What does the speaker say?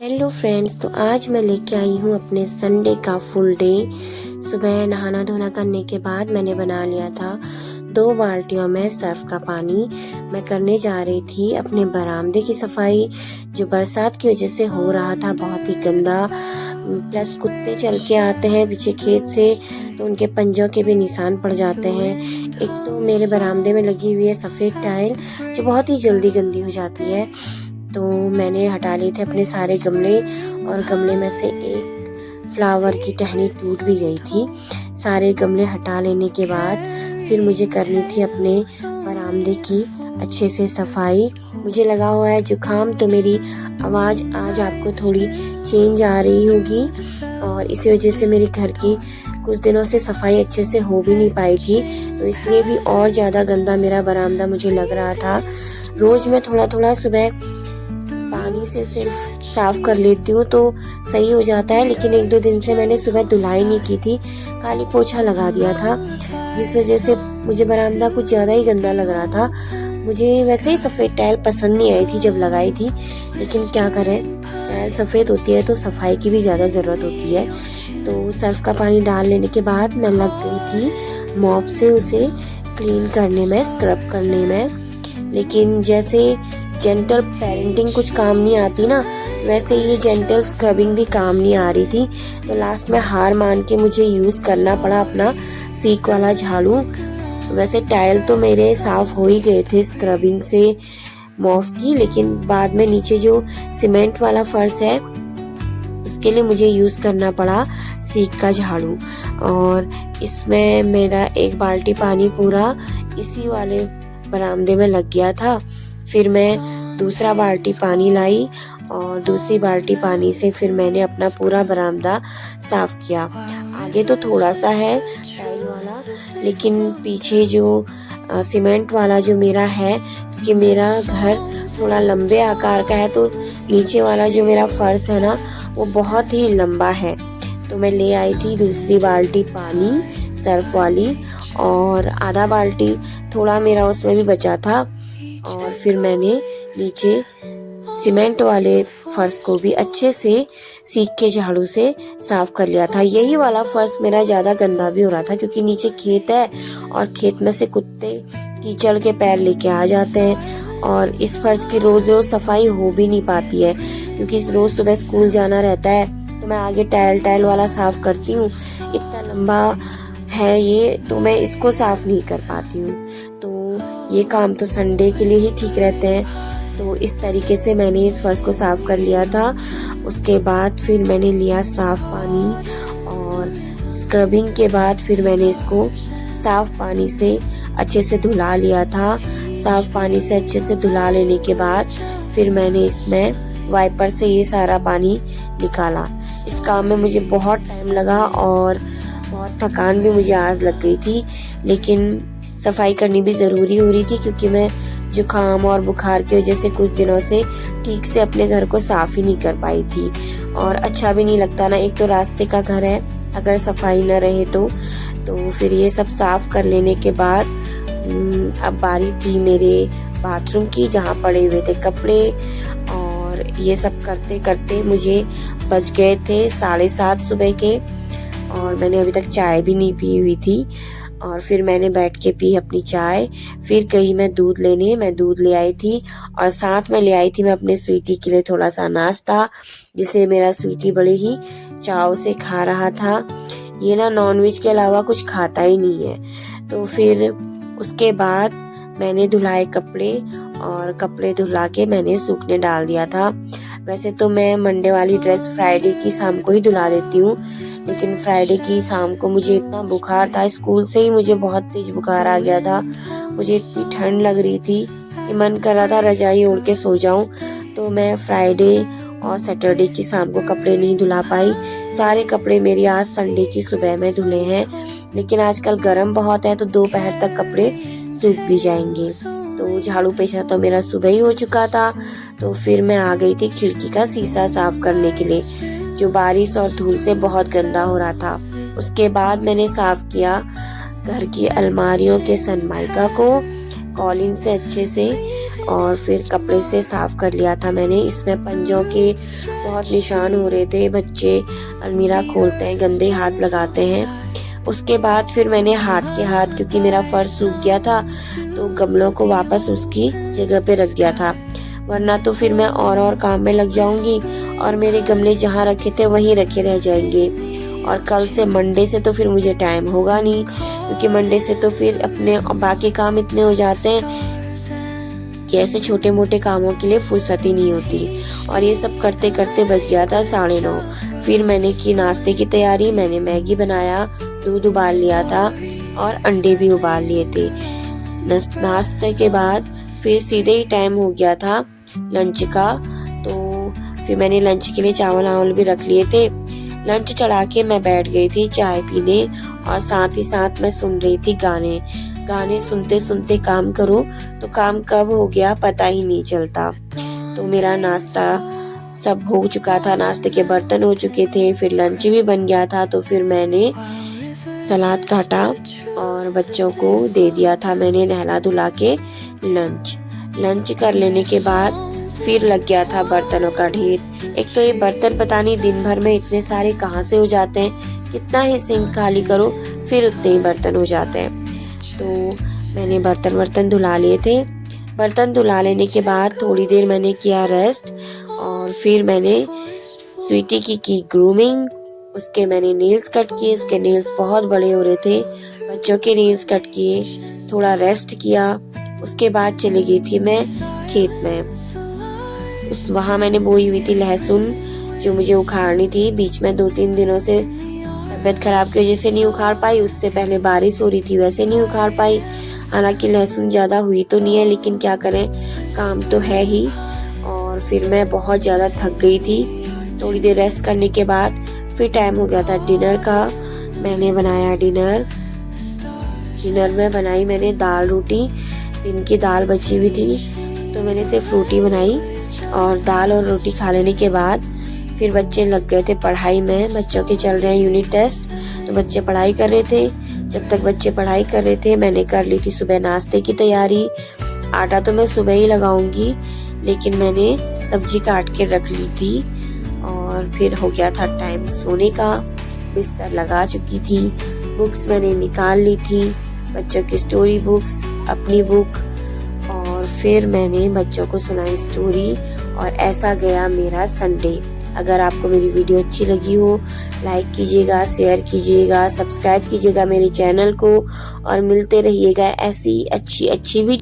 Hello friends, तो आज मैं लेके आई हूँ अपने संडे का फुल डे। सुबह नहाना धोना करने के बाद मैंने बना लिया था 2 बाल्टियों में सर्फ का पानी। मैं करने जा रही थी अपने बरामदे की सफाई, जो बरसात की वजह से हो रहा था बहुत ही गंदा। प्लस कुत्ते चल के आते हैं पीछे खेत से, तो उनके पंजों के भी निशान पड़ जाते हैं। एक तो मेरे बरामदे में लगी हुई है सफ़ेद टाइल, जो बहुत ही जल्दी गंदी हो जाती है। तो मैंने हटा लिए थे अपने सारे गमले, और गमले में से एक फ्लावर की टहनी टूट भी गई थी। सारे गमले हटा लेने के बाद फिर मुझे करनी थी अपने बरामदे की अच्छे से सफाई। मुझे लगा हुआ है जुकाम, तो मेरी आवाज़ आज आपको थोड़ी चेंज आ रही होगी, और इसी वजह से मेरे घर की कुछ दिनों से सफाई अच्छे से हो भी नहीं पाई थी, तो इसलिए भी और ज़्यादा गंदा मेरा बरामदा मुझे लग रहा था। रोज़ मैं थोड़ा थोड़ा सुबह पानी से सिर्फ साफ कर लेती हूँ तो सही हो जाता है, लेकिन 1-2 दिन से मैंने सुबह धुलाई नहीं की थी, खाली पोछा लगा दिया था, जिस वजह से मुझे बरामदा कुछ ज़्यादा ही गंदा लग रहा था। मुझे वैसे ही सफ़ेद टाइल पसंद नहीं आई थी जब लगाई थी, लेकिन क्या करें, टाइल सफ़ेद होती है तो सफाई की भी ज़्यादा ज़रूरत होती है। तो सर्फ का पानी डाल लेने के बाद मैं लग गई थी मॉप से उसे क्लीन करने में, स्क्रब करने में। लेकिन जैसे जेंटल पेरेंटिंग कुछ काम नहीं आती ना, वैसे ये जेंटल स्क्रबिंग भी काम नहीं आ रही थी। तो लास्ट में हार मान के मुझे यूज़ करना पड़ा अपना सीक वाला झाड़ू। वैसे टाइल तो मेरे साफ़ हो ही गए थे स्क्रबिंग से मॉप की, लेकिन बाद में नीचे जो सीमेंट वाला फर्श है उसके लिए मुझे यूज़ करना पड़ा सीक का झाड़ू। और इसमें मेरा 1 बाल्टी पानी पूरा इसी वाले बरामदे में लग गया था। फिर मैं दूसरा बाल्टी पानी लाई, और दूसरी बाल्टी पानी से फिर मैंने अपना पूरा बरामदा साफ किया। आगे तो थोड़ा सा है टाइल वाला, लेकिन पीछे जो सीमेंट वाला जो मेरा है, क्योंकि मेरा घर थोड़ा लंबे आकार का है, तो नीचे वाला जो मेरा फर्श है ना वो बहुत ही लंबा है। तो मैं ले आई थी दूसरी बाल्टी पानी सर्फ वाली, और आधा बाल्टी थोड़ा मेरा उसमें भी बचा था। और फिर मैंने नीचे सीमेंट वाले फर्श को भी अच्छे से सीक के झाड़ू से साफ कर लिया था। यही वाला फर्श मेरा ज़्यादा गंदा भी हो रहा था, क्योंकि नीचे खेत है और खेत में से कुत्ते कीचड़ के पैर लेके आ जाते हैं, और इस फर्श की रोज़ रोज़ सफाई हो भी नहीं पाती है, क्योंकि रोज़ सुबह स्कूल जाना रहता है। तो मैं आगे टाइल वाला साफ करती हूँ, इतना लंबा है ये, तो मैं इसको साफ नहीं कर पाती हूँ। तो ये काम तो संडे के लिए ही ठीक रहते हैं। तो इस तरीके से मैंने इस फर्श को साफ कर लिया था। उसके बाद फिर मैंने लिया साफ पानी, और स्क्रबिंग के बाद फिर मैंने इसको साफ पानी से अच्छे से धुला लिया था। साफ पानी से अच्छे से धुला लेने के बाद फिर मैंने इसमें वाइपर से ये सारा पानी निकाला। इस काम में मुझे बहुत टाइम लगा और बहुत थकान भी मुझे आज लग गई थी, लेकिन सफाई करनी भी ज़रूरी हो रही थी, क्योंकि मैं जुकाम और बुखार की वजह से कुछ दिनों से ठीक से अपने घर को साफ़ ही नहीं कर पाई थी, और अच्छा भी नहीं लगता ना। एक तो रास्ते का घर है, अगर सफाई न रहे तो फिर ये सब साफ़ कर लेने के बाद अब बारी थी मेरे बाथरूम की, जहाँ पड़े हुए थे कपड़े। और ये सब करते करते मुझे बज गए थे 7:30 सुबह के, और मैंने अभी तक चाय भी नहीं पी हुई थी। और फिर मैंने बैठ के पी अपनी चाय। फिर गई मैं दूध लेने, मैं दूध ले आई थी, और साथ में ले आई थी मैं अपने स्वीटी के लिए थोड़ा सा नाश्ता, जिसे मेरा स्वीटी बड़े ही चाव से खा रहा था। ये ना नॉनवेज के अलावा कुछ खाता ही नहीं है। तो फिर उसके बाद मैंने धुलाए कपड़े, और कपड़े धुला के मैंने सूखने डाल दिया था। वैसे तो मैं मंडे वाली ड्रेस फ्राइडे की शाम को ही धुला देती हूँ, लेकिन फ्राइडे की शाम को मुझे इतना बुखार था, स्कूल से ही मुझे बहुत तेज बुखार आ गया था। मुझे इतनी ठंड लग रही थी कि मन कर रहा था रजाई ओढ़ के सो जाऊं। तो मैं फ्राइडे और सैटरडे की शाम को कपड़े नहीं धुला पाई। सारे कपड़े मेरी आज संडे की सुबह में धुले हैं, लेकिन आजकल गर्म बहुत है तो दोपहर तक कपड़े सूख भी जाएंगे। तो झाड़ू पोछा तो मेरा सुबह ही हो चुका था। तो फिर मैं आ गई थी खिड़की का शीशा साफ करने के लिए, जो बारिश और धूल से बहुत गंदा हो रहा था। उसके बाद मैंने साफ किया घर की अलमारियों के सनमाइका को कॉलिन से अच्छे से, और फिर कपड़े से साफ़ कर लिया था मैंने। इसमें पंजों के बहुत निशान हो रहे थे। बच्चे अलमीरा खोलते हैं, गंदे हाथ लगाते हैं। उसके बाद फिर मैंने हाथ के हाथ, क्योंकि मेरा फर्श सूख गया था, तो गमलों को वापस उसकी जगह पे रख दिया था, वरना तो फिर मैं और काम में लग जाऊंगी और मेरे गमले जहाँ रखे थे वहीं रखे रह जाएंगे। और कल से मंडे से तो फिर मुझे टाइम होगा नहीं, क्योंकि मंडे से तो फिर अपने बाकी काम इतने हो जाते हैं कि ऐसे छोटे मोटे कामों के लिए फुर्सत ही नहीं होती। और ये सब करते करते बज गया था 9:30। फिर मैंने की नाश्ते की तैयारी। मैंने मैगी बनाया, दूध उबाल लिया था और अंडे भी उबाल लिए थे। नाश्ते के बाद फिर सीधे ही टाइम हो गया था लंच का, तो फिर मैंने लंच के लिए चावल भी रख लिए थे। लंच चढ़ा के मैं बैठ गई थी चाय पीने, और साथ ही साथ मैं सुन रही थी गाने सुनते सुनते काम करो तो काम कब हो गया पता ही नहीं चलता। तो मेरा नाश्ता सब हो चुका था, नाश्ते के बर्तन हो चुके थे, फिर लंच भी बन गया था। तो फिर मैंने सलाद काटा और बच्चों को दे दिया था मैंने नहला धुला के। लंच कर लेने के बाद फिर लग गया था बर्तनों का ढेर। एक तो ये बर्तन पता नहीं दिन भर में इतने सारे कहाँ से हो जाते हैं, कितना ही सिंक खाली करो फिर उतने ही बर्तन हो जाते हैं। तो मैंने बर्तन धुला लिए थे। बर्तन धुला लेने के बाद थोड़ी देर मैंने किया रेस्ट, और फिर मैंने स्वीटी की ग्रूमिंग। उसके मैंने नेल्स कट किए, उसके नेल्स बहुत बड़े हो रहे थे। बच्चों के नेल्स कट किए, थोड़ा रेस्ट किया। उसके बाद चली गई थी मैं खेत में। वहाँ मैंने बोई हुई थी लहसुन, जो मुझे उखाड़नी थी। बीच में 2-3 दिनों से तबीयत खराब की वजह से नहीं उखाड़ पाई, उससे पहले बारिश हो रही थी वैसे नहीं उखाड़ पाई। हालांकि लहसुन ज़्यादा हुई तो नहीं है, लेकिन क्या करें, काम तो है ही। और फिर मैं बहुत ज़्यादा थक गई थी। थोड़ी देर रेस्ट करने के बाद फिर टाइम हो गया था डिनर का। मैंने बनाया डिनर में बनाई मैंने दाल रोटी। दिन की दाल बची हुई थी तो मैंने सिर्फ रोटी बनाई, और दाल और रोटी खा लेने के बाद फिर बच्चे लग गए थे पढ़ाई में। बच्चों के चल रहे हैं यूनिट टेस्ट, तो बच्चे पढ़ाई कर रहे थे। जब तक बच्चे पढ़ाई कर रहे थे मैंने कर ली थी सुबह नाश्ते की तैयारी। आटा तो मैं सुबह ही लगाऊंगी, लेकिन मैंने सब्जी काट के रख ली थी। और फिर हो गया था टाइम सोने का। बिस्तर लगा चुकी थी, बुक्स मैंने निकाल ली थी, बच्चों की स्टोरी बुक्स, अपनी बुक, और फिर मैंने बच्चों को सुनाई स्टोरी। और ऐसा गया मेरा संडे। अगर आपको मेरी वीडियो अच्छी लगी हो, लाइक कीजिएगा, शेयर कीजिएगा, सब्सक्राइब कीजिएगा मेरे चैनल को, और मिलते रहिएगा ऐसी अच्छी वीडियो।